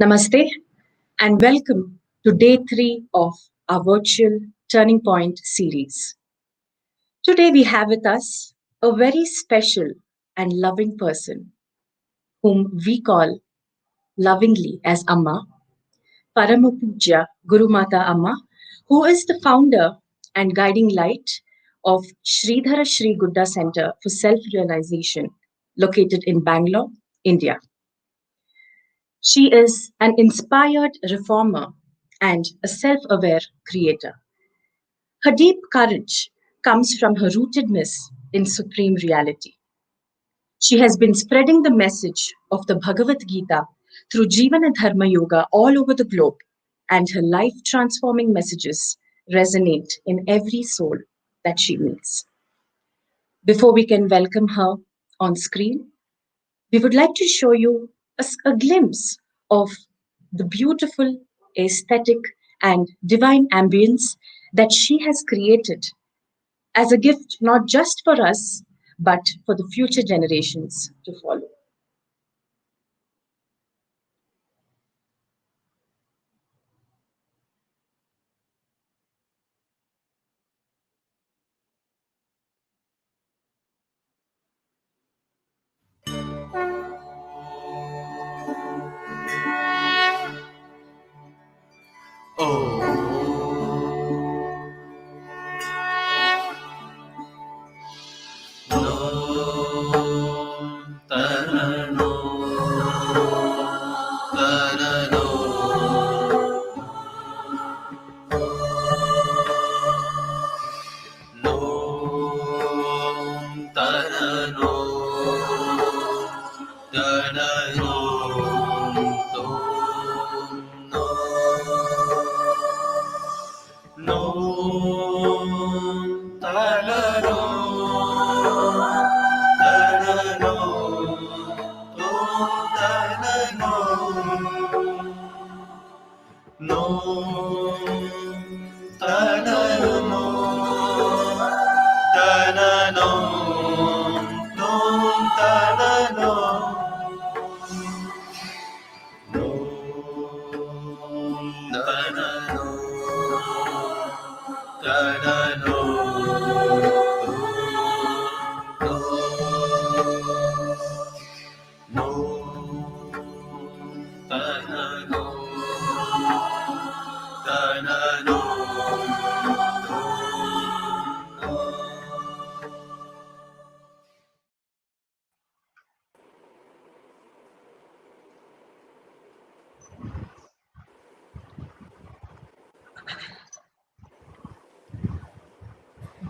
Namaste and welcome to day 3 of our virtual Turning Point series. Today we have with us a very special and loving person whom we call lovingly as Amma, Paramapujya Gurumatha Amma, who is the founder and guiding light of Sridhara Sri Gudda Center for Self-Realization located in Bangalore, India. She is an inspired reformer and a self-aware creator. Her deep courage comes from her rootedness in supreme reality. She has been spreading the message of the Bhagavad Gita through Jeevana Dharma Yoga all over the globe, and her life-transforming messages resonate in every soul that she meets. Before we can welcome her on screen, we would like to show you a glimpse of the beautiful, aesthetic, and divine ambience that she has created as a gift not just for us, but for the future generations to follow.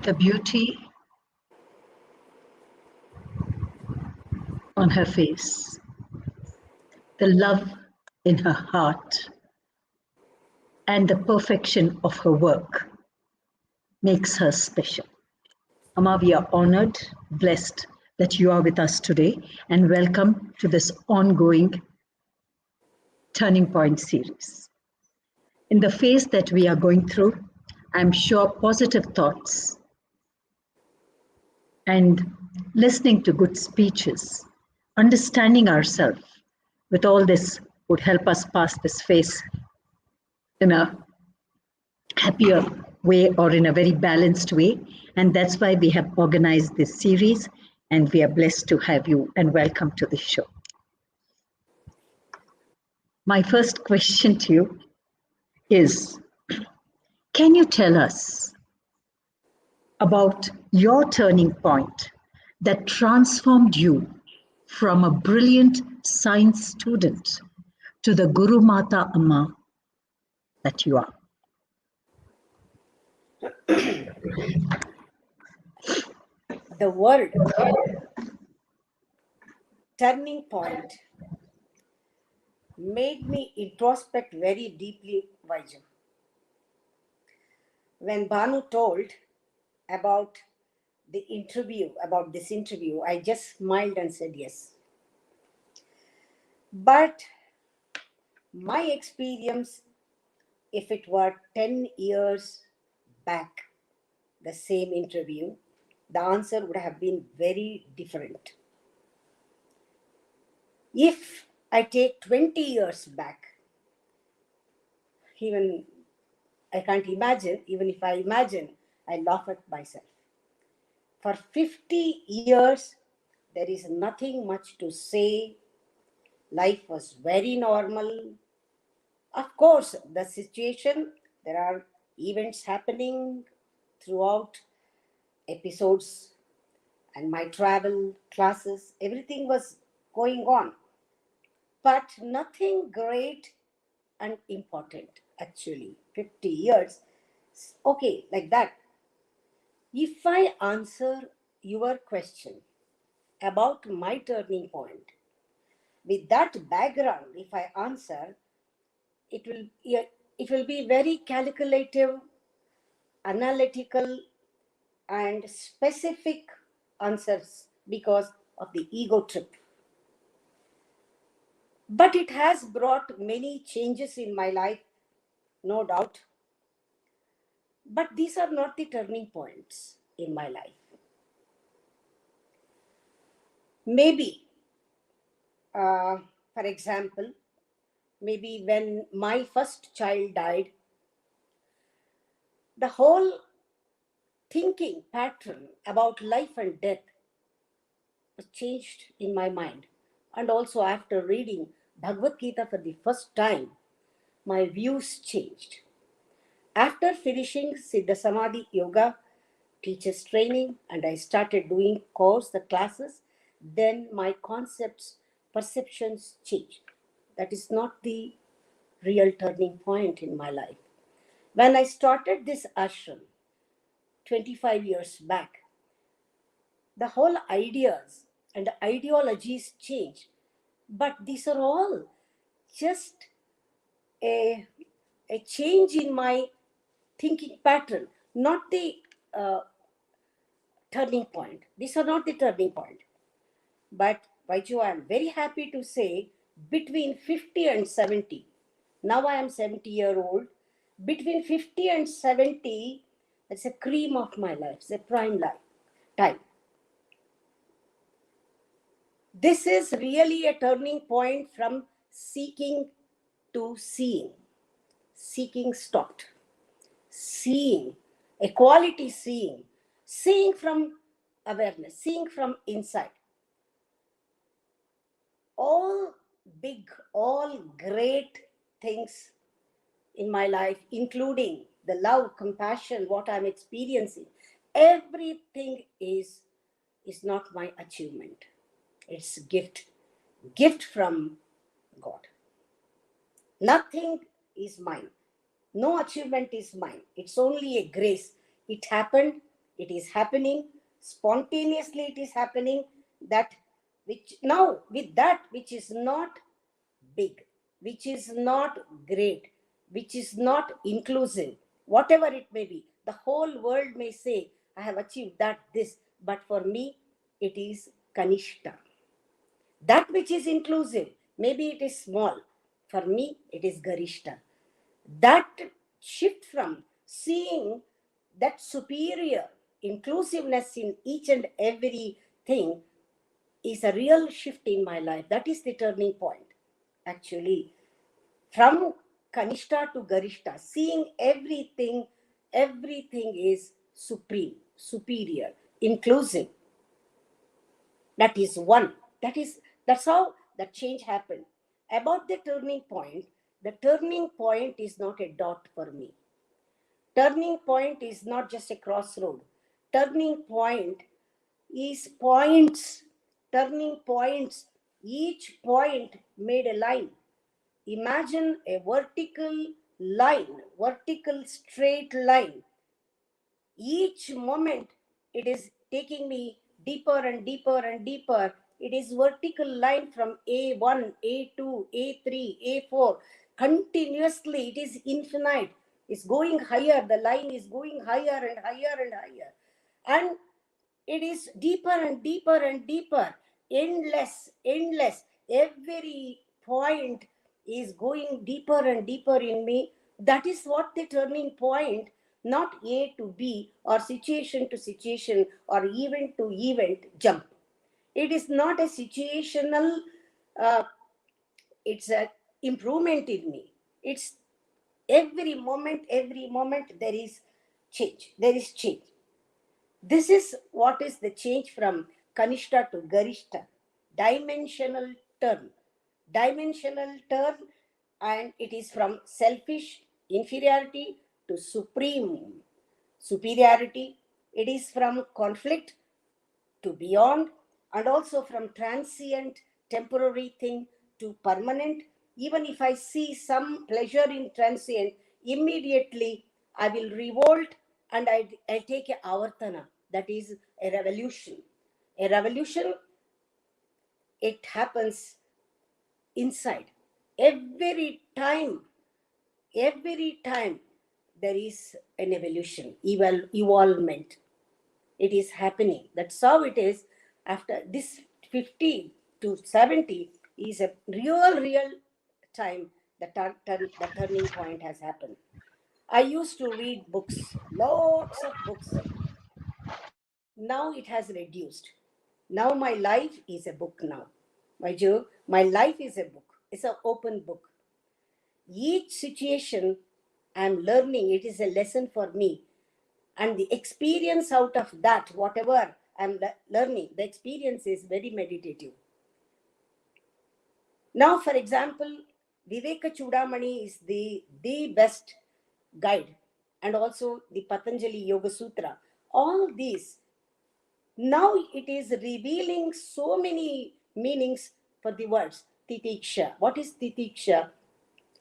The beauty on her face, the love in her heart, and the perfection of her work makes her special. Amma, we are honored, blessed that you are with us today, and welcome to this ongoing Turning Point series. In the phase that we are going through, I'm sure positive thoughts and listening to good speeches, understanding ourselves with all this would help us pass this phase in a happier way or in a very balanced way. And that's why we have organized this series, and we are blessed to have you, and welcome to the show. My first question to you is, can you tell us about your turning point that transformed you from a brilliant science student to the Gurumatha Amma that you are? The word turning point made me introspect very deeply, Vaiju. When Banu told about this interview, I just smiled and said yes. But my experience, if it were 10 years back, the same interview, the answer would have been very different. If I take 20 years back, even I can't imagine. Even if I imagine, I laugh at myself. For 50 years, there is nothing much to say. Life was very normal. Of course, the situation, there are events happening throughout, episodes, and my travel, classes, everything was going on. But nothing great and important, actually. 50 years. Okay, like that. If I answer your question about my turning point, with that background, if I answer, it will, it will be very calculative, analytical, and specific answers because of the ego trip. But it has brought many changes in my life, no doubt. But these are not the turning points in my life. Maybe, for example, maybe when my first child died, the whole thinking pattern about life and death was changed in my mind. And also, after reading Bhagavad Gita for the first time, my views changed. After finishing Siddha Samadhi Yoga teacher's training and I started doing the classes, then my concepts, perceptions changed. That is not the real turning point in my life. When I started this ashram 25 years back, the whole ideas and ideologies changed. But these are all just a, a change in my thinking pattern, not the turning point. These are not the turning point. But Vaiju, I am very happy to say between 50 and 70, now I am 70-year-old, between 50 and 70, it's a cream of my life, it's a prime life time. This is really a turning point from seeking to seeing. Seeking stopped. Seeing, equality seeing, seeing from awareness, seeing from inside. All big, all great things in my life, including the love, compassion, what I'm experiencing, everything is not my achievement. It's a gift from God. Nothing is mine. No achievement is mine. It's only a grace. It happened. It is happening. Spontaneously it is happening. That which now with that which is not big, which is not great, which is not inclusive, whatever it may be, the whole world may say, I have achieved that, this, but for me, it is Kanishta. That which is inclusive, maybe it is small. For me, it is Garishta. That shift from seeing that superior inclusiveness in each and every thing is a real shift in my life. That is the turning point, actually. From Kanishta to Garishta, seeing everything is supreme, superior, inclusive. That is one. That's how the change happened. About the turning point is not a dot for me. Turning point is not just a crossroad. Turning point is points. Turning points. Each point made a line. Imagine a vertical line, vertical straight line. Each moment it is taking me deeper and deeper and deeper. It is vertical line from A1, A2, A3, A4. Continuously, it is infinite. It's going higher. The line is going higher and higher and higher. And it is deeper and deeper and deeper. Endless, endless. Every point is going deeper and deeper in me. That is what the turning point, not A to B or situation to situation or event to event jump. It is not a situational, it's an improvement in me. It's Every moment, there is change. There is change. This is what is the change from Kanishta to Garishta. Dimensional turn. Dimensional turn, and it is from selfish inferiority to supreme superiority. It is from conflict to beyond, and also from transient, temporary thing to permanent. Even if I see some pleasure in transient, immediately I will revolt and I take a avartana. That is a revolution. A revolution, it happens inside. Every time there is an evolution, evolvement. It is happening. That's how it is. After this 50 to 70 is a real time the turning point has happened. I used to read books, lots of books. Now it has reduced. Now my life is a book now. My life is a book. It's an open book. Each situation I'm learning, it is a lesson for me. And the experience out of that, whatever I'm learning, the experience is very meditative. Now, for example, Viveka Chudamani is the best guide, and also the Patanjali Yoga Sutra. All these, now it is revealing so many meanings for the words. Titiksha. What is Titiksha?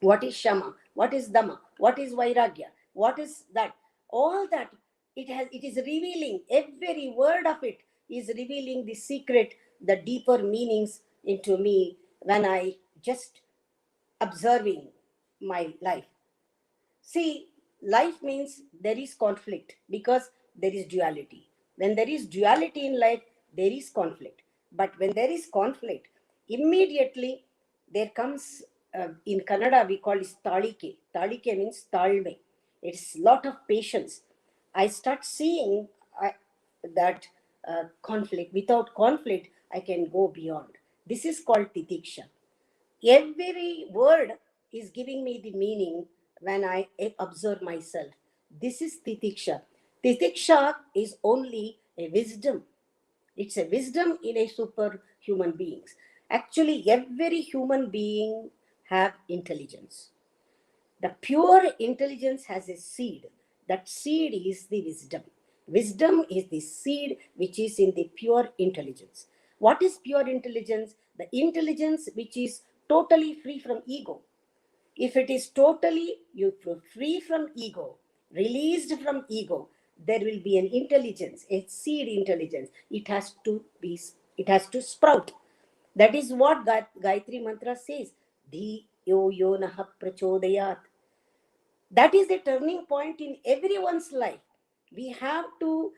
What is Shama? What is Dhamma? What is Vairagya? What is that? All that it is revealing. Every word of it is revealing the secret, the deeper meanings into me when I just observing my life. See, life means there is conflict because there is duality. When there is duality in life, there is conflict. But when there is conflict, immediately there comes, in Kannada we call it talike. Talike means talme. It's lot of patience. I start seeing that conflict. Without conflict, I can go beyond. This is called titiksha. Every word is giving me the meaning when I observe myself. This is titiksha. Titiksha is only a wisdom. It's a wisdom in a superhuman beings. Actually, every human being have intelligence. The pure intelligence has a seed. That seed is the wisdom. Wisdom is the seed which is in the pure intelligence. What is pure intelligence? The intelligence which is totally free from ego. If it is totally free from ego, released from ego, there will be an intelligence, a seed intelligence. It has to sprout. That is what Gayatri Mantra says. Dhi yo yo naha prachodayat. That is the turning point in everyone's life. We have to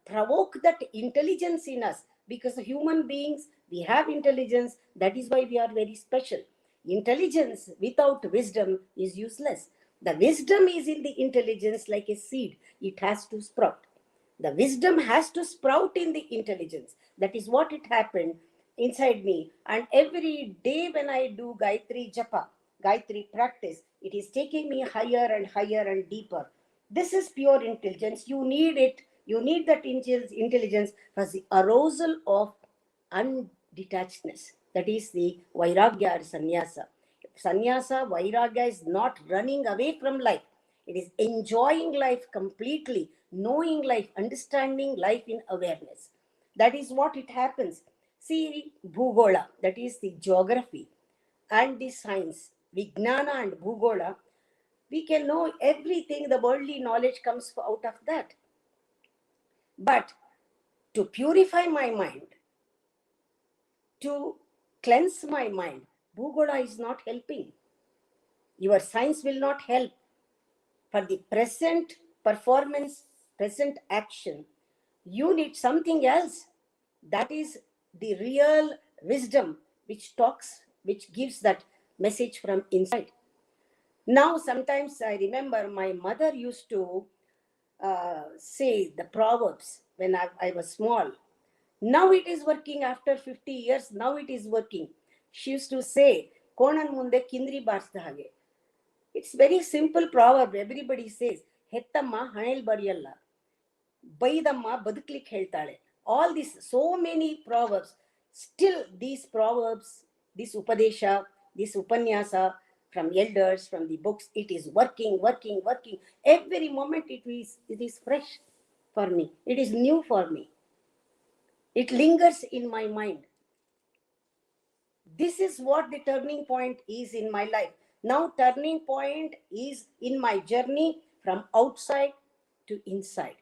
provoke that intelligence in us, because human beings, we have intelligence. That is why we are very special. Intelligence without wisdom is useless. The wisdom is in the intelligence like a seed. It has to sprout. The wisdom has to sprout in the intelligence. That is what it happened inside me. And every day when I do Gayatri Japa, Gayatri practice, it is taking me higher and higher and deeper. This is pure intelligence. You need it. You need that intelligence for the arousal of undetachedness. That is the Vairagya or Sannyasa. Sannyasa, Vairagya is not running away from life. It is enjoying life completely, knowing life, understanding life in awareness. That is what it happens. See, Bhugola, that is the geography and the science, Vijnana and Bhugola, we can know everything. The worldly knowledge comes out of that. But to purify my mind, to cleanse my mind, Bhugola is not helping. Your science will not help. For the present performance, present action, you need something else. That is the real wisdom which talks, which gives that message from inside. Now, sometimes I remember my mother used to say the proverbs when I was small. Now it is working after 50 years. Now it is working. She used to say, Konan munde kindri barsda hage. It's very simple proverb. Everybody says, Hettamma hanel bariyalla. Baidamma baduklik heltale. All these, so many proverbs. Still, these proverbs, this Upadesha, this Upanyasa from elders, from the books, it is working. Every moment it is fresh for me. It is new for me. It lingers in my mind. This is what the turning point is in my life. Now, turning point is in my journey from outside to inside,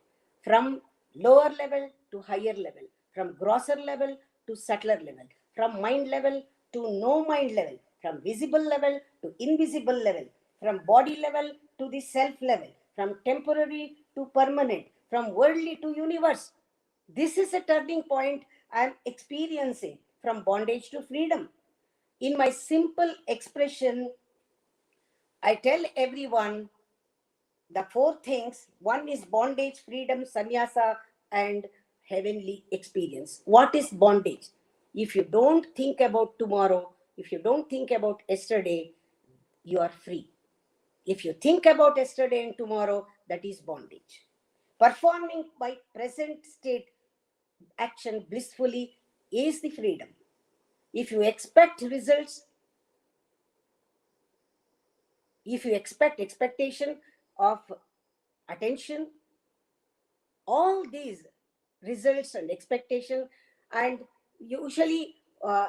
from lower level to higher level, from grosser level to subtler level, from mind level to no mind level, from visible level to invisible level, from body level to the self level, from temporary to permanent, from worldly to universe. This is a turning point I am experiencing, from bondage to freedom. In my simple expression, I tell everyone the four things. One is bondage, freedom, sannyasa, and heavenly experience. What is bondage? If you don't think about tomorrow, if you don't think about yesterday, you are free. If you think about yesterday and tomorrow, that is bondage. Performing by present state action blissfully is the freedom. If you expect results, if you expectation of attention, all these results and expectation, and usually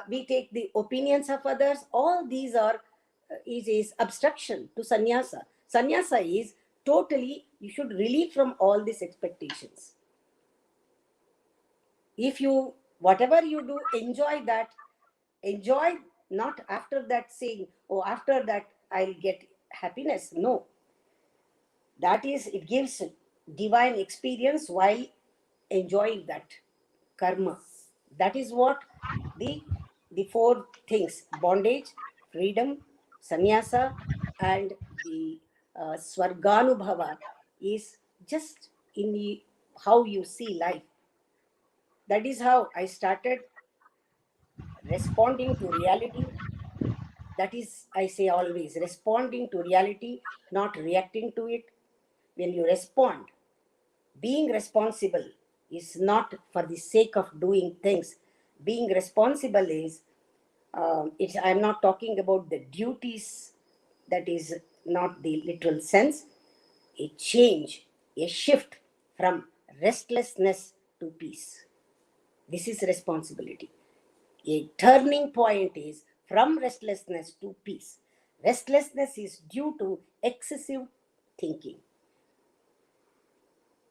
we take the opinions of others, all these are is obstruction to sannyasa. Sannyasa is totally, you should relieve from all these expectations. If you, whatever you do, enjoy that. Enjoy, not after that saying, oh, after that I'll get happiness. No, that is, it gives divine experience while enjoying that karma. That is what the four things: bondage, freedom, sannyasa, and the swarganubhava is just in the, how you see life. That is how I started responding to reality. That is, I say always, responding to reality, not reacting to it. When you respond, being responsible is not for the sake of doing things. Being responsible is, I'm not talking about the duties, that is not the literal sense. A change, a shift from restlessness to peace. This is responsibility. A turning point is from restlessness to peace. Restlessness is due to excessive thinking.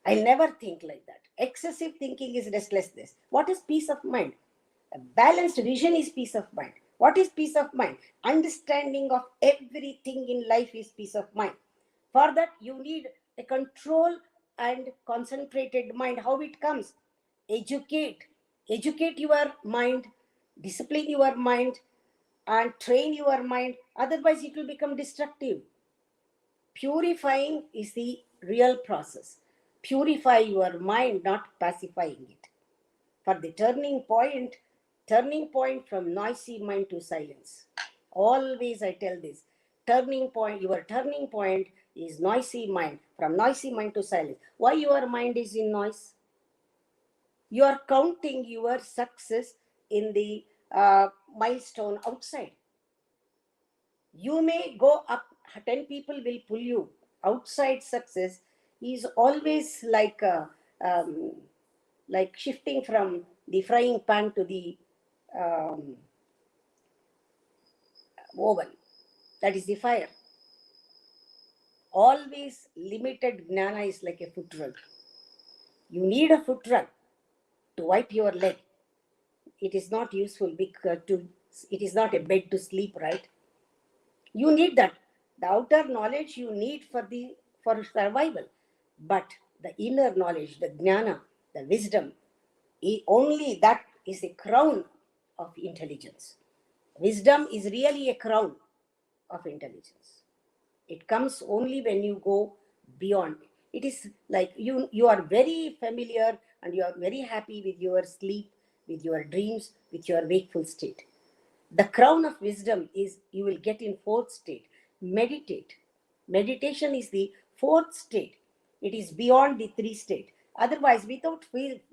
I never think like that. Excessive thinking is restlessness. What is peace of mind? A balanced vision is peace of mind. What is peace of mind? Understanding of everything in life is peace of mind. For that, you need a control and concentrated mind. How it comes? Educate. Educate your mind, discipline your mind, and train your mind. Otherwise, it will become destructive. Purifying is the real process. Purify your mind, not pacifying it. For the turning point from noisy mind to silence. Always I tell this. Turning point, your turning point is noisy mind. From noisy mind to silence. Why your mind is in noise? You are counting your success in the milestone outside. You may go up, 10 people will pull you. Outside success is always like shifting from the frying pan to the oven. That is the fire. Always limited jnana is like a foot rug. You need a foot rug to wipe your leg. It is not useful because it is not a bed to sleep, right? You need that. The outer knowledge you need for survival. But the inner knowledge, the jnana, the wisdom, only that is a crown of intelligence. Wisdom is really a crown of intelligence. It comes only when you go beyond. It is like you are very familiar and you are very happy with your sleep, with your dreams, with your wakeful state. The crown of wisdom is you will get in fourth state. Meditate. Meditation is the fourth state. It is beyond the three state. Otherwise, without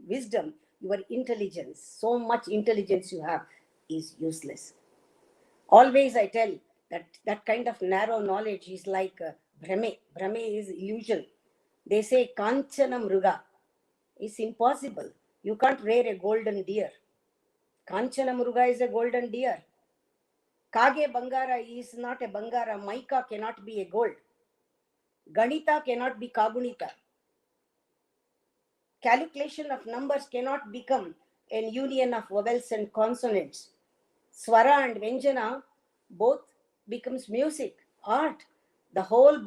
wisdom, your intelligence, so much intelligence you have, is useless. Always I tell that kind of narrow knowledge is like Brahme. Brahme is illusion. They say Kanchana Mruga. It's impossible. You can't rear a golden deer. Kanchana Mruga is a golden deer. Kage Bangara is not a Bangara. Maika cannot be a gold. Ganita cannot be Kagunita. Calculation of numbers cannot become an union of vowels and consonants. Swara and Vyanjana both becomes music, art. The whole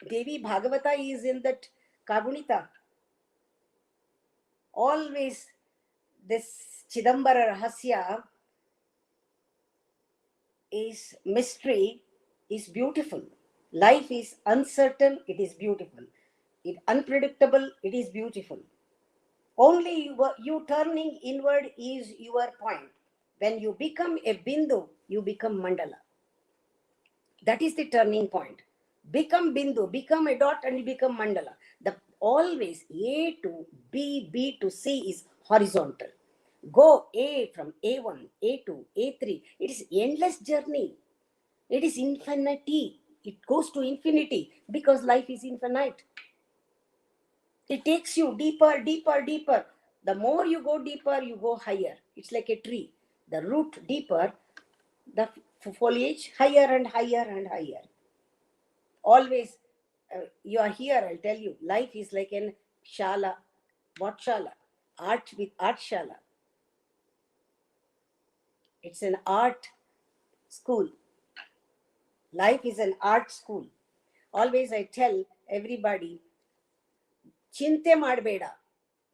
Devi Bhagavata is in that Kagunita. Always this Chidambara Rahasya is mystery, is beautiful. Life is uncertain, it is beautiful. It unpredictable, it is beautiful. Only you turning inward is your point. When you become a bindu, you become mandala. That is the turning point. Become bindu, become a dot, and you become mandala. The always A to B, B to C is horizontal. Go A from A1, A2, A3. It is endless journey. It is infinity. It goes to infinity because life is infinite. It takes you deeper, deeper, deeper. The more you go deeper, you go higher. It's like a tree. The root deeper, the foliage higher and higher and higher. Always, you are here, I'll tell you, life is like an shala. What shala? Art with art shala. It's an art school. Life is an art school. Always I tell everybody, chinte ಮಾಡಬೇಡ.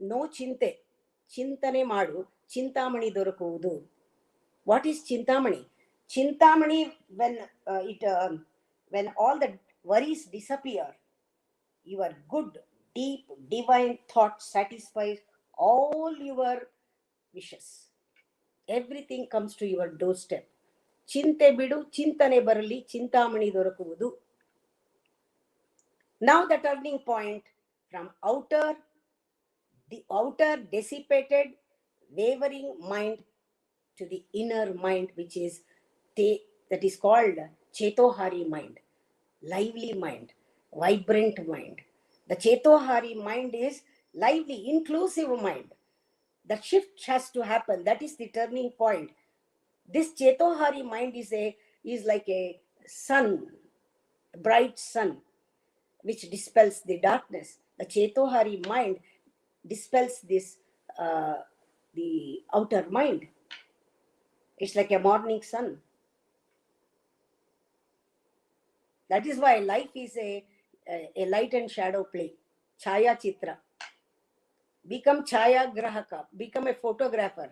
No chinte. Chintane ಮಾಡು. Chintamani ದೊರಕುವುದು. What is Chintamani? Chintamani, when all the worries disappear, your good, deep, divine thought satisfies all your wishes. Everything comes to your doorstep. Chinte bidu, chintane barali, chintamani dorakuvudu. Now the turning point from the outer dissipated, wavering mind to the inner mind, which is that is called Chetohari mind, lively mind, vibrant mind. The Chetohari mind is lively, inclusive mind. That shift has to happen. That is the turning point. This Chetohari mind is like a sun, a bright sun, which dispels the darkness. The Chetohari mind dispels this, the outer mind. It's like a morning sun. That is why life is a light and shadow play. Chaya Chitra. Become Chaya Grahaka. Become a photographer.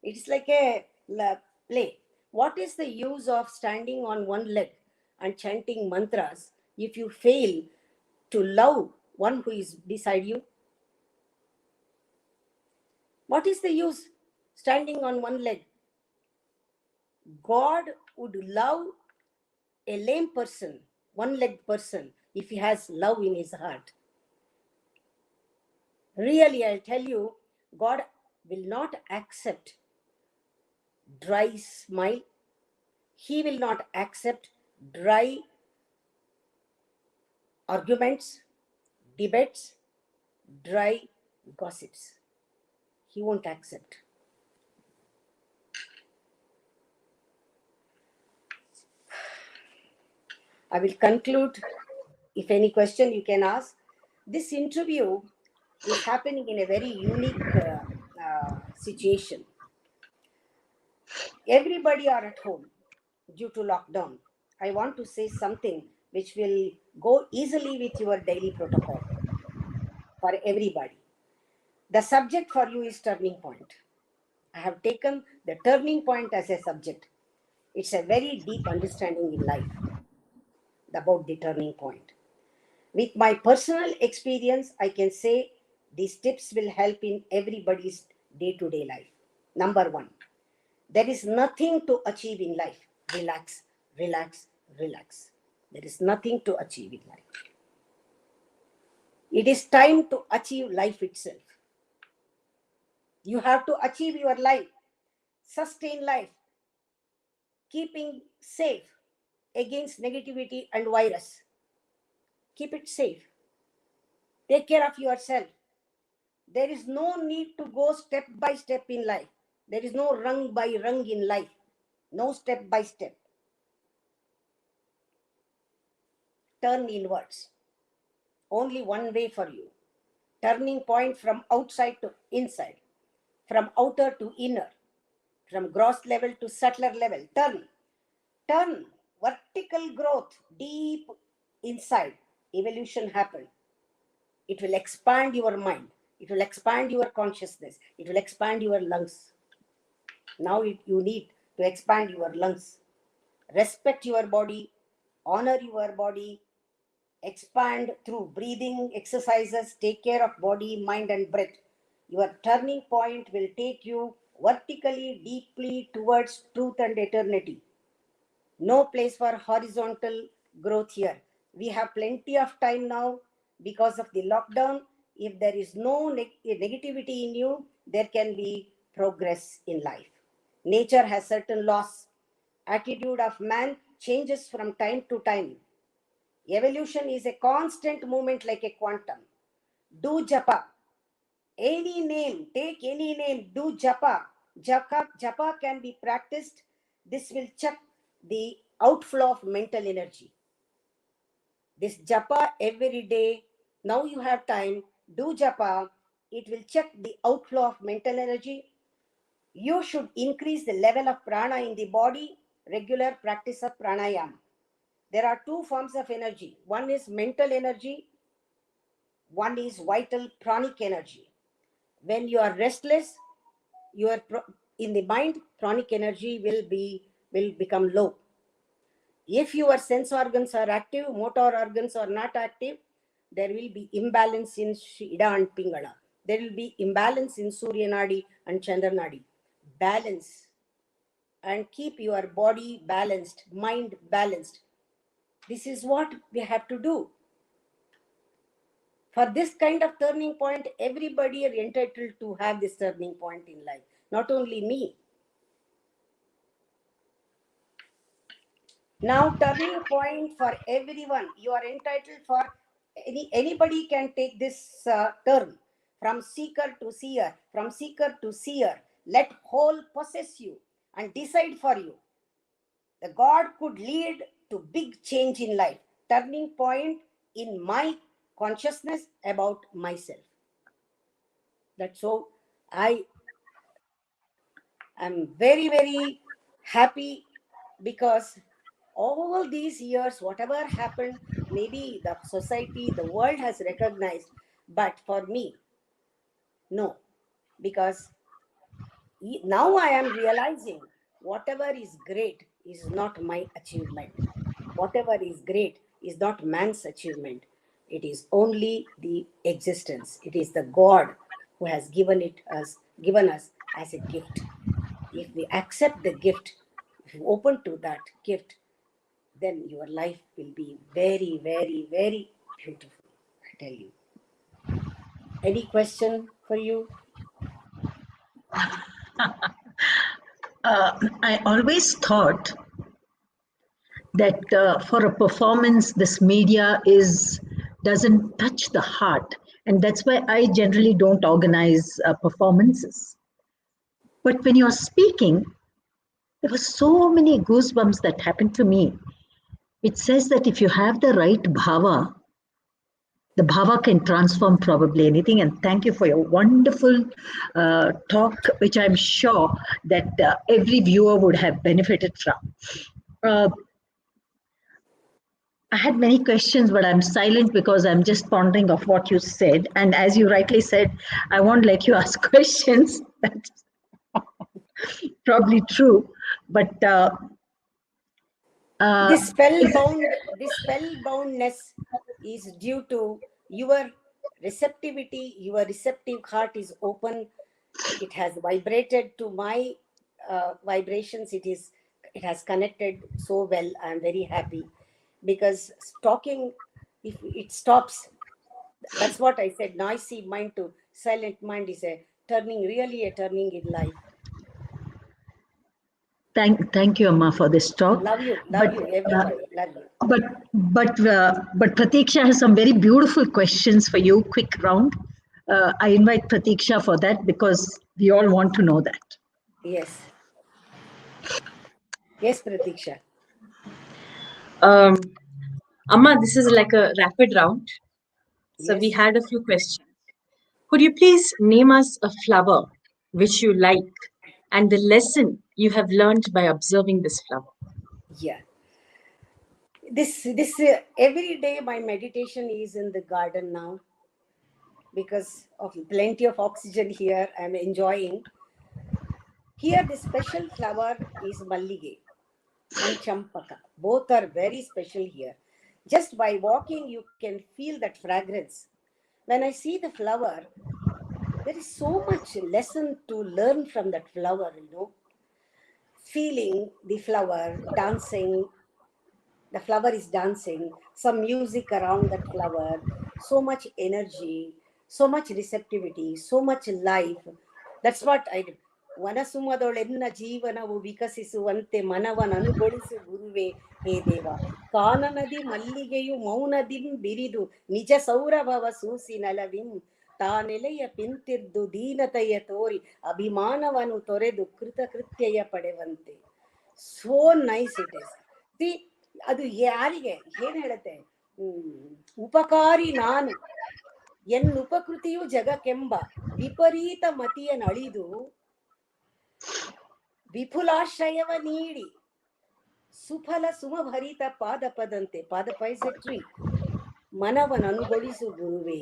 It's like a play. What is the use of standing on one leg and chanting mantras if you fail to love one who is beside you? What is the use standing on one leg? God would love a lame person, one-legged person, if he has love in his heart. Really, I'll tell you, God will not accept dry smile. He will not accept dry arguments, debates, dry gossips. He won't accept. I will conclude. If any question you can ask. This interview is happening in a very unique situation. Everybody are at home due to lockdown. I want to say something which will go easily with your daily protocol for everybody. The subject for you is turning point. I have taken the turning point as a subject. It's a very deep understanding in life about the turning point. With my personal experience, I can say these tips will help in everybody's day-to-day life. Number one, there is nothing to achieve in life. Relax, relax, relax. There is nothing to achieve in life. It is time to achieve life itself. You have to achieve your life, sustain life, keeping safe against negativity and virus. Keep it safe. Take care of yourself. There is no need to go step by step in life. There is no rung by rung in life. No step by step. Turn inwards. Only one way for you. Turning point from outside to inside. From outer to inner. From gross level to subtler level. Turn. Turn. Vertical growth. Deep inside. Evolution happened. It will expand your mind. It will expand your consciousness. It will expand your lungs. Now you need to expand your lungs. Respect your body. Honor your body. Expand through breathing exercises. Take care of body, mind and breath. Your turning point will take you vertically, deeply towards truth and eternity. No place for horizontal growth here. We have plenty of time now because of the lockdown. If there is no negativity in you, there can be progress in life. Nature has certain laws. Attitude of man changes from time to time. Evolution is a constant movement like a quantum. Do japa. Any name, take any name, do japa. Japa can be practiced. This will check the outflow of mental energy. This japa every day. Now you have time. Do japa. It will check the outflow of mental energy. You should increase the level of prana in the body. Regular practice of pranayama. There are two forms of energy. One is mental energy. One is vital pranic energy. When you are restless, you are in the mind, pranic energy will become low. If your sense organs are active, motor organs are not active, there will be imbalance in Ida and Pingala. There will be imbalance in Surya Nadi and Chandra Nadi. Balance and keep your body balanced, mind balanced. This is what we have to do. For this kind of turning point, everybody are entitled to have this turning point in life. Not only me. Now, turning point for everyone. You are entitled for anybody can take this turn from seeker to seer, from seeker to seer. Let whole possess you and decide for you. The God could lead to big change in life. Turning point in my consciousness about myself. That's so I am very, very happy because all these years, whatever happened, maybe the society, the world has recognized, but for me, no, because now I am realizing whatever is great is not my achievement. Whatever is great is not man's achievement. It is only the existence. It is the God who has given us as a gift. If we accept the gift, if you open to that gift, then your life will be very, very, very beautiful. I tell you. Any question for you? I always thought that for a performance, this media doesn't touch the heart, and that's why I generally don't organize performances. But when you're speaking, there were so many goosebumps that happened to me. It says that if you have the right bhava, the bhava can transform probably anything. And thank you for your wonderful talk, which I'm sure that every viewer would have benefited from. I had many questions, but I'm silent because I'm just pondering of what you said. And as you rightly said, I won't let you ask questions. That's probably true. But This spellboundness is due to your receptivity. Your receptive heart is open. It has vibrated to my vibrations. It has connected so well. I am very happy. because talking, if it stops, that's what I said, noisy mind to silent mind is really a turning in life. Thank you, Amma, for this talk. Love you, But everybody, love you. but Pratiksha has some very beautiful questions for you. Quick round. I invite Pratiksha for that because we all want to know that. Yes. Yes, Pratiksha. Amma, this is like a rapid round. So we Yes. had a few questions. Could you please name us a flower which you like and the lesson you have learned by observing this flower? Yeah. This every day my meditation is in the garden now because of plenty of oxygen here. I'm enjoying. Here the special flower is Mallige and Champaka. Both are very special here. Just by walking, you can feel that fragrance. When I see the flower, there is so much lesson to learn from that flower, Feeling the flower, dancing, the flower is dancing, some music around that flower, so much energy, so much receptivity, so much life. That's what I do. ವನಸುಮದೊಳೆನ್ನ ಜೀವನವು ವಿಕಸಿಸುವಂತೆ ಮನವನನುಗೊಳಿಸು ಗುರುವೇ ಹೇ ದೇವ. ಕಾನನದಿ ಮಲ್ಲಿಗೆಯು ಮೌನದಿಂ ಬಿರಿದು ನಿಜ ಸೌರಭವ ಸೂಸಿ ನಲವಿಂ ತಾನೆಲೆಯ ಪಿಂತಿರ್ದು ದೀನತೆಯ ತೋರಿ ಅಭಿಮಾನವನು ತೊರೆದು ಕೃತಕೃತ್ಯಯ ಪಡೆವಂತೆ. So nice it is. See, ಅದು ಯಾರಿಗೆ ಏನ್ ಹೇಳುತ್ತೆ, ಉಪಕಾರಿ ನಾನು ಎನ್ನುಪಕೃತಿಯು ಜಗಕ್ಕೆಂಬ ವಿಪರೀತ ಮತಿಯನಳಿದು ವಿಪುಲಾಶ್ರಯವ ನೀಡಿ ಸುಫಲ ಸುಮಭರಿತ ಪಾದಪದಂತೆ, ಪಾದಪ ಇಸ್ ಎ ಟ್ರೀ, ಮನವನನುಗೊಳಿಸು ಗುರುವೇ.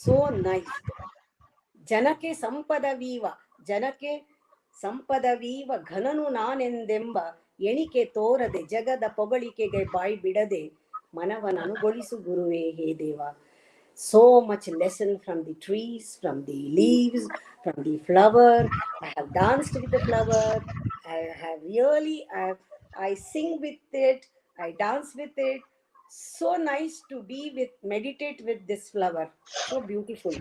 So nice. ಜನಕ್ಕೆ ಸಂಪದವೀವ ಘನನು ನಾನೆಂದೆಂಬ ಎಣಿಕೆ ತೋರದೆ ಜಗದ ಪೊಗಳಿಕೆಗೆ ಬಾಯಿ ಬಿಡದೆ ಮನವನನುಗೊಳಿಸು ಗುರುವೇ ಹೇ ದೇವ. So much lesson from the trees, from the leaves, from the flower. I have danced with the flower. I have really, I sing with it. I dance with it. So nice to be meditate with this flower. So beautiful.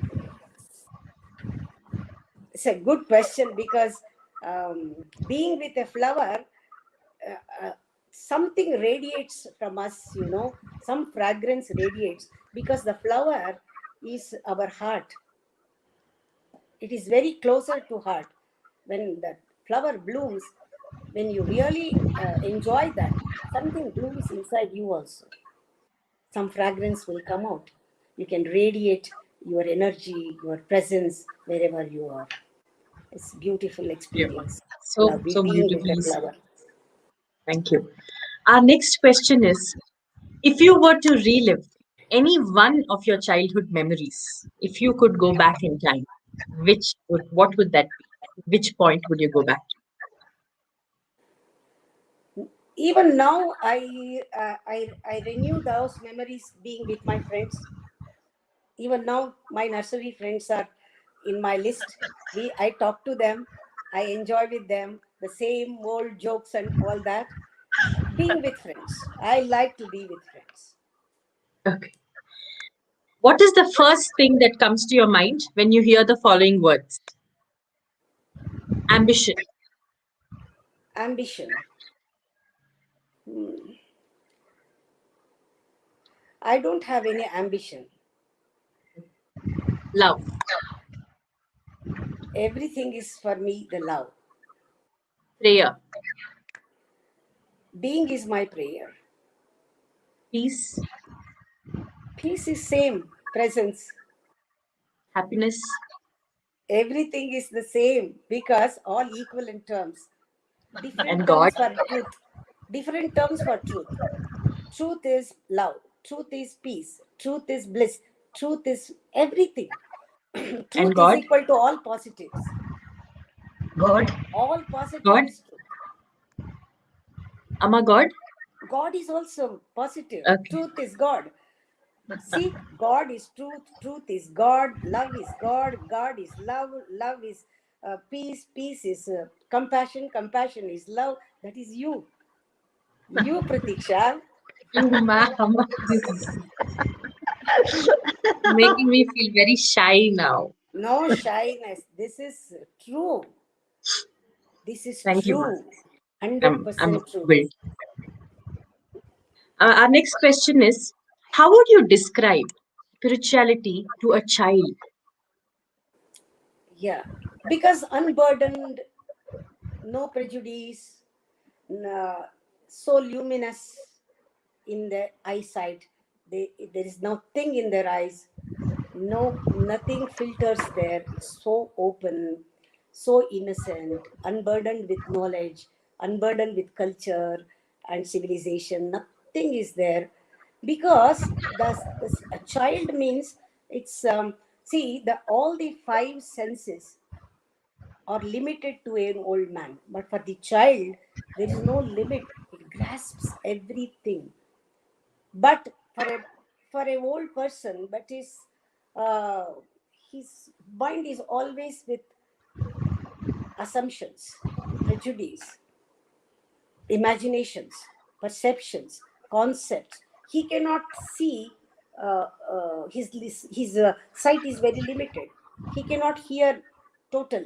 It's a good question because being with a flower, something radiates from us, some fragrance radiates because the flower is our heart. It is very closer to heart. When the flower blooms, when you really enjoy that, something blooms inside you also. Some fragrance will come out. You can radiate your energy, your presence wherever you are. It's a beautiful experience. So Being with beautifully a said. flower. Thank you. Our next question is, if you were to relive any one of your childhood memories, if you could go back in time, what would that be? Which point would you go back to? Even now, I renew those memories being with my friends. Even now, my nursery friends are in my list. I talk to them. I enjoy with them the same old jokes and all that. Being with friends. I like to be with friends. Okay. What is the first thing that comes to your mind when you hear the following words? Ambition. Ambition. I don't have any ambition. Love. Everything is for me the love. Prayer. Being is my prayer. Peace. Peace is same. Presence. Happiness. Everything is the same because all equal in terms. Different And God. terms for truth. Different terms for truth. Truth is love. Truth is peace. Truth is bliss. Truth is everything. And Truth is God. equal to all positives. God. All positive God. is truth. Amma, God. God is also positive. Okay. Truth is God. See, God is truth. Truth is God. Love is God. God is love. Love is peace. Peace is compassion. Compassion is love. That is you. You, Pratiksha. you, ma'am. This is making me feel very shy now. No shyness. This is true. This is Thank you, ma'am. true. I'm 100% true. humbled. Our next question is: how would you describe spirituality to a child? Yeah. Because unburdened, no prejudice, so luminous in their eyesight. There is nothing in their eyes. Nothing filters there. It's so open, so innocent, unburdened with knowledge, unburdened with culture and civilization. Nothing is there, because a child means it's see, the all the five senses are limited to an old man, but for the child there is no limit. It grasps everything. But for a old person, but uh, his mind is always with assumptions, prejudice, imaginations, perceptions, concepts. He cannot see. His sight is very limited. He cannot hear total.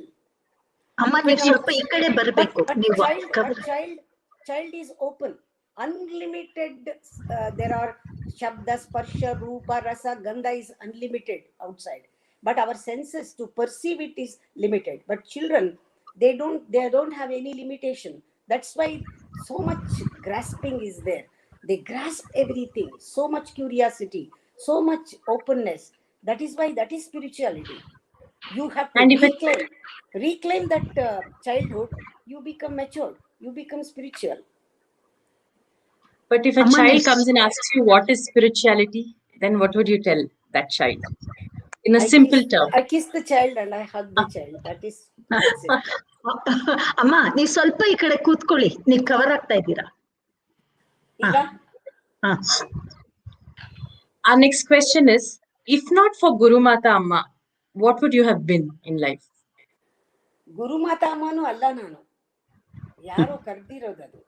ಅಮ್ಮ He ನೀವು cannot. ಸ್ವಲ್ಪ ಈ ಕಡೆ but ಬರಬೇಕು but ನೀವು child but cover- child is open, unlimited. There are shabda, sparsha, rupa, rasa, gandha is unlimited outside, but our senses to perceive it is limited. But children, they don't have any limitation. That's why so much grasping is there. They grasp everything, so much curiosity, so much openness. That is why that is spirituality. You have to And if a reclaim that childhood. You become matured, you become spiritual. but if a ಅಮ್ಮ child ನೀವು comes and asks you what is spirituality, then what would you tell that child in a simple term? I kiss the child and I hug the child. That's it. ಅಮ್ಮ ನೀವು ಸ್ವಲ್ಪ ಈ ಕಡೆ ಕೂತ್ಕೊಳ್ಳಿ, ನೀವು cover ಆಗ್ತಾ ಇದ್ದೀರಾ. ಈಗ ಹಾ Our next question is: if not for Gurumatha Amma, what would you have been in life? ಗುರುಮಾತಾ ಅಮ್ಮನೂ ಅಲ್ಲ ನಾನು, ಯಾರೋ ಕರೆದಿರೋದದು.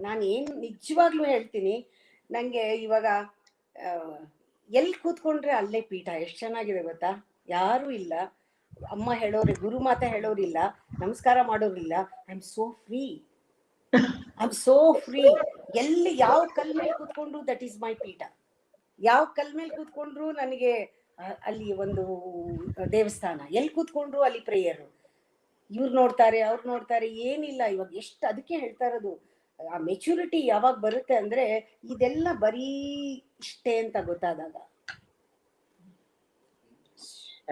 ನಾನು ಏನು ನಿಜವಾಗ್ಲೂ ಹೇಳ್ತೀನಿ, ನನಗೆ ಇವಾಗ ಎಲ್ಲಿ ಕೂತ್ಕೊಂಡ್ರೆ ಅಲ್ಲೇ ಪೀಠ. ಎಷ್ಟು ಚೆನ್ನಾಗಿದೆ ಗೊತ್ತಾ. ಯಾರೂ ಇಲ್ಲ, ಅಮ್ಮ ಹೇಳೋರೆ, ಗುರುಮಾತಾ ಹೇಳೋರಿಲ್ಲ, ನಮಸ್ಕಾರ ಮಾಡೋರಿಲ್ಲ. I am so free. ಎಲ್ಲಿ ಯಾವ ಕಲ್ ಮೇಲೆ ಕೂತ್ಕೊಂಡ್ರು ದಟ್ ಈಸ್ ಮೈ ಪೀಠ. ಯಾವ ಕಲ್ ಮೇಲೆ ಕೂತ್ಕೊಂಡ್ರು ನನಗೆ ಅಲ್ಲಿ ಒಂದು ದೇವಸ್ಥಾನ. ಎಲ್ಲಿ ಕೂತ್ಕೊಂಡ್ರು ಅಲ್ಲಿ ಪ್ರೇಯರು. ಇವ್ರು ನೋಡ್ತಾರೆ, ಅವ್ರು ನೋಡ್ತಾರೆ, ಏನಿಲ್ಲ. ಇವಾಗ ಎಷ್ಟು, ಅದಕ್ಕೆ ಹೇಳ್ತಾ ಇರೋದು, ಆ ಮೆಚುರಿಟಿ ಯಾವಾಗ ಬರುತ್ತೆ ಅಂದ್ರೆ ಇದೆಲ್ಲ ಬರೀ ಇಷ್ಟೇ ಅಂತ ಗೊತ್ತಾದಾಗ.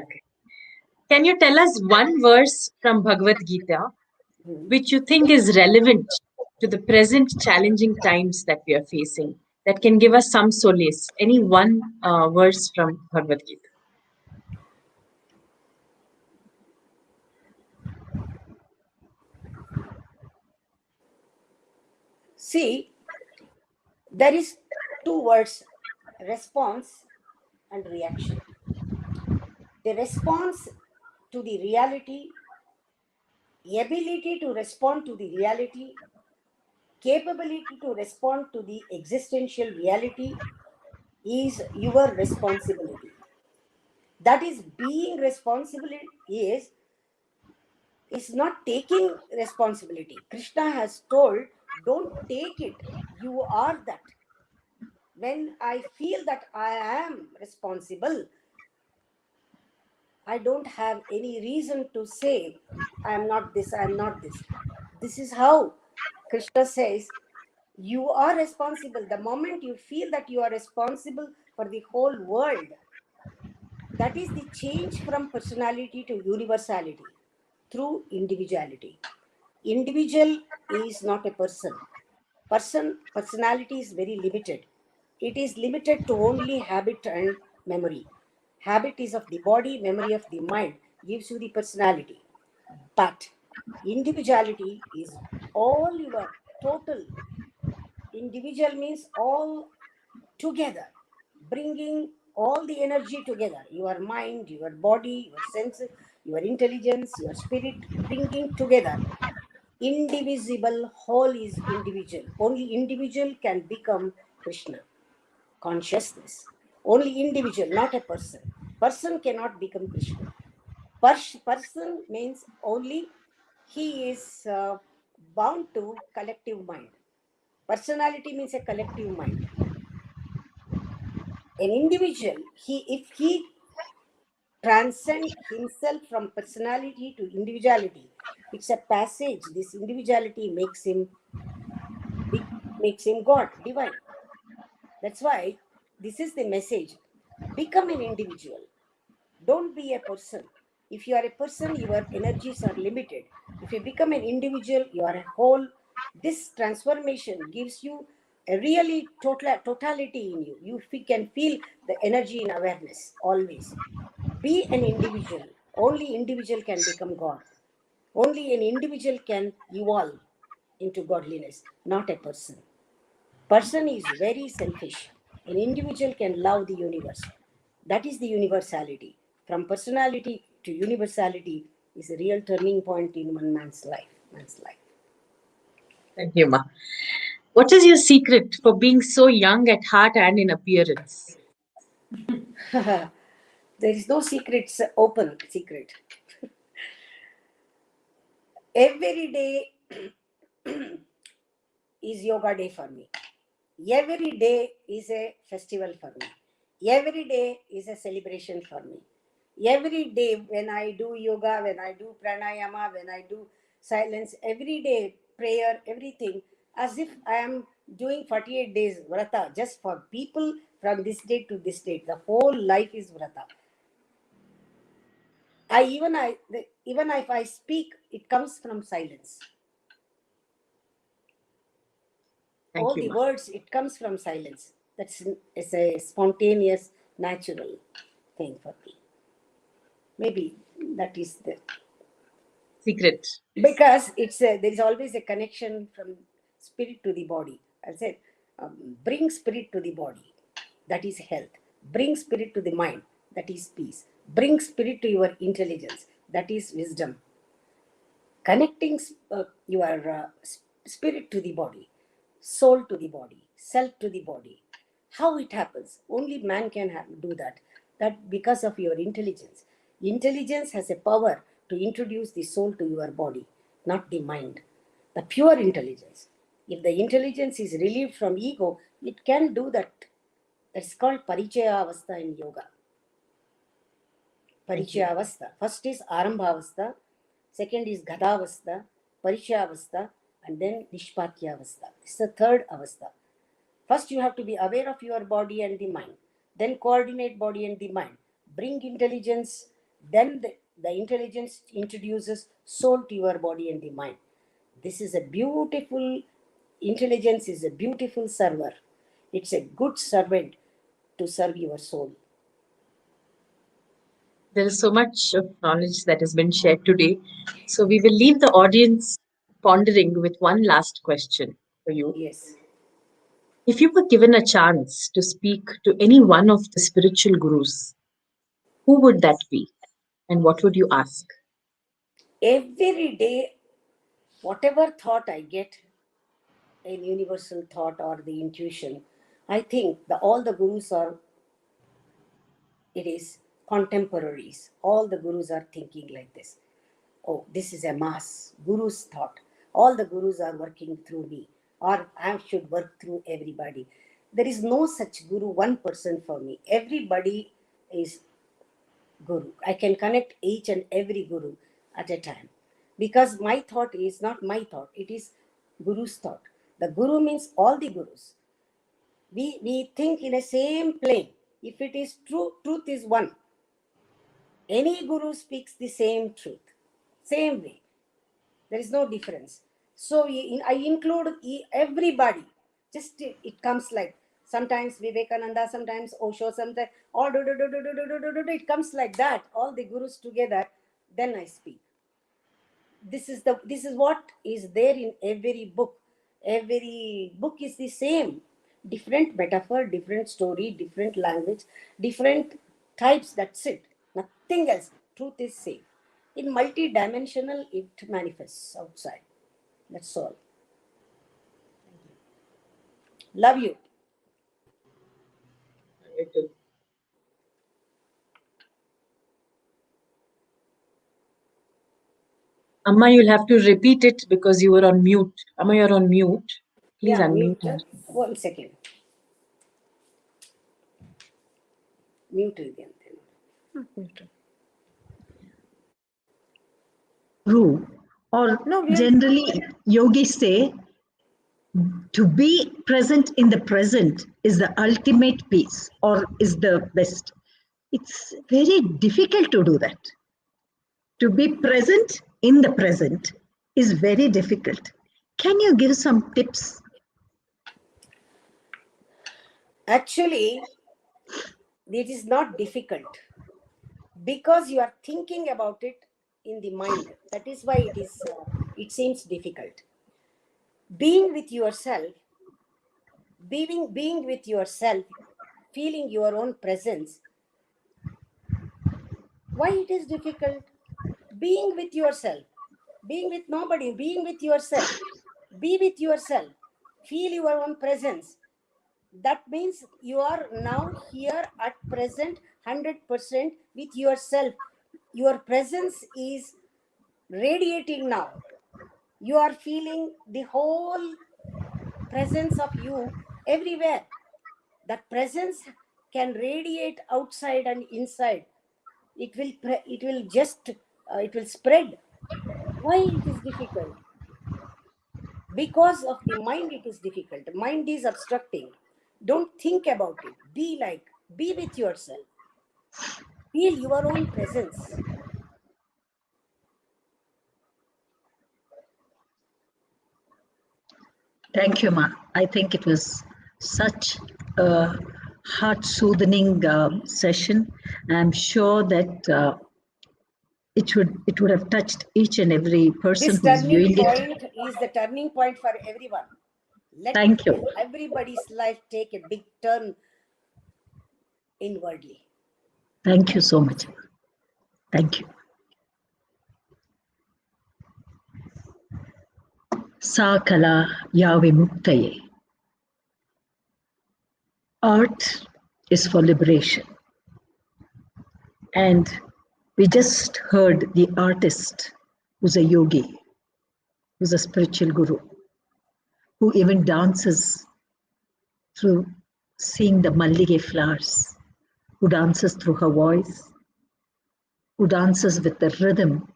Okay. Can you tell us one verse from Bhagavad Gita which you think is relevant to the present challenging times that we are facing, that can give us some solace? Any one verse from Bhagavad Gita? See, there is two words: response and reaction. The response to the reality, ability to respond to the reality, capability to respond to the existential reality is your responsibility. That is, being responsible is not taking responsibility. Krishna has told, don't take it, you are that. When I feel that I am responsible, I don't have any reason to say I am not this, I am not this. This is how Krishna says you are responsible. The moment you feel that you are responsible for the whole world, that is the change from personality to universality through individuality. Individual is not a person. Personality is very limited. It is limited to only habit and memory. Habit is of the body, memory of the mind, gives you the personality. But individuality is all your total. Individual means all together, bringing all the energy together, your mind, your body, your senses, your intelligence, your spirit, bringing together. Indivisible whole is individual. Only individual can become Krishna. Consciousness. Only individual, not a person. Person cannot become Krishna. Person means only he is bound to collective mind. Personality means a collective mind. An individual, if he transcend himself from personality to individuality, it's a passage. This individuality makes him God, divine. That's why this is the message. Become an individual. Don't be a person. If you are a person, your energies are limited. If you become an individual, you are a whole. This transformation gives you a really totality in you. You can feel the energy in awareness always. Be an individual. Only individual can become God. Only an individual can evolve into godliness, not a person. Person is very selfish. An individual can love the universe. That is the universality. From personality to universality is a real turning point in one man's life. Thank you, Ma. What is your secret for being so young at heart and in appearance? There is no secrets, open secret. Every day is yoga day for me. Every day is a festival for me. Every day is a celebration for me. Every day when I do yoga, when I do pranayama, when I do silence, every day prayer, everything, as if I am doing 48 days vrata just for people from this date to this date. The whole life is vrata. Even if I speak, it comes from silence. Thank All you, the Ma. words, it comes from silence. It's a spontaneous, natural thing for me. Maybe that is the Secret. because there is always a connection from spirit to the body. I said, bring spirit to the body, that is health. Bring spirit to the mind, that is peace. Bring spirit to your intelligence, that is wisdom. Connecting your spirit to the body, soul to the body, self to the body. How it happens? Only man can do that. That because of your intelligence. Intelligence has a power to introduce the soul to your body, not the mind. The pure intelligence. If the intelligence is relieved from ego, it can do that. That's called parichaya avastha in yoga. Parichaya avastha. First is arambha avastha, second is gadavastha, parichaya avastha, and then nishpatya avastha. This is the third avastha. First, you have to be aware of your body and the mind. Then coordinate body and the mind. Bring intelligence. Then the intelligence introduces soul to your body and the mind. This is a beautiful, intelligence is a beautiful server. It's a good servant to serve your soul. There is so much of knowledge that has been shared today. So we will leave the audience pondering with one last question for you. Yes. If you were given a chance to speak to any one of the spiritual gurus, who would that be? And what would you ask? Every day, whatever thought I get, an universal thought or the intuition, I think all the gurus are, it is contemporaries. All the gurus are thinking like this. Oh, this is a mass. Guru's thought. All the gurus are working through me, or I should work through everybody. There is no such guru, one person for me. Everybody is guru. I can connect each and every guru at a time. Because my thought is not my thought, it is guru's thought. The guru means all the gurus. We think in a same plane. If it is true, truth is one. Any guru speaks the same truth, same way. There is no difference. So I include everybody. Just it comes like sometimes Vivekananda, sometimes Osho, sometimes all it comes like that. All the gurus together, then I speak. This is what is there in every book. Every book is the same. Different metaphor, different story, different language, different types. That's it. Nothing else. Truth is same. In multi-dimensional, it manifests outside. That's all. Love you. little. Amma, you'll have to repeat it because you were on mute. Amma, you're on mute. Please Yeah, unmute mute. her. 1 second. Mute again. True. Or No, we are. generally, yogis say to be present in the present is the ultimate peace or is the best. It's very difficult to do that. To be present in the present is very difficult. Can you give some tips? Actually, it is not difficult because you are thinking about it in the mind. That is why it seems difficult. Being with yourself, being with yourself, feeling your own presence. Why it is difficult? Being with yourself, being with nobody, being with yourself. Be with yourself. Feel your own presence. That means you are now here at present 100% with yourself. Your presence is radiating now. You are feeling the whole presence of you everywhere. That presence can radiate outside and inside. It will spread. Why it is difficult? Because of the mind it is difficult. Mind is obstructing. Don't think about it. Be with yourself. Feel your own presence. Thank you, Ma. I think it was such a heart-soothing session. I'm sure that it would have touched each and every person This who's turning viewing it. point is the turning point for everyone. Let Thank you. everybody's life take a big turn inwardly. Thank you so much. Thank you. Sa kala ya vimuktaye. Art is for liberation. And we just heard the artist who's a yogi, who's a spiritual guru, who even dances through seeing the mallige flowers, who dances through her voice, who dances with the rhythm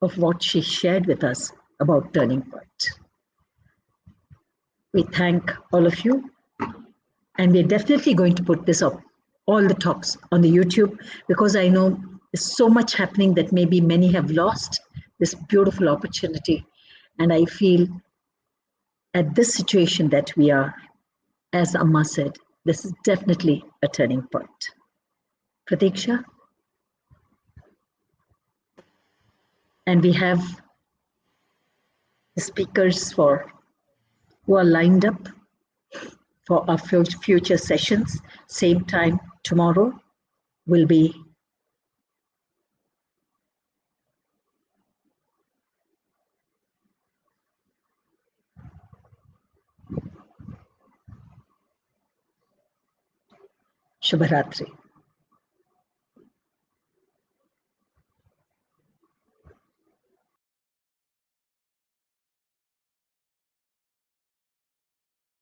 of what she shared with us about Turning Point. We thank all of you, and we're definitely going to put this up, all the talks on the YouTube, because I know there's so much happening that maybe many have lost this beautiful opportunity. And I feel at this situation that we are, as Amma said, this is definitely a turning point. Pratiksha? And we have the speakers who are lined up for our future sessions. Same time tomorrow will be Shubharatri.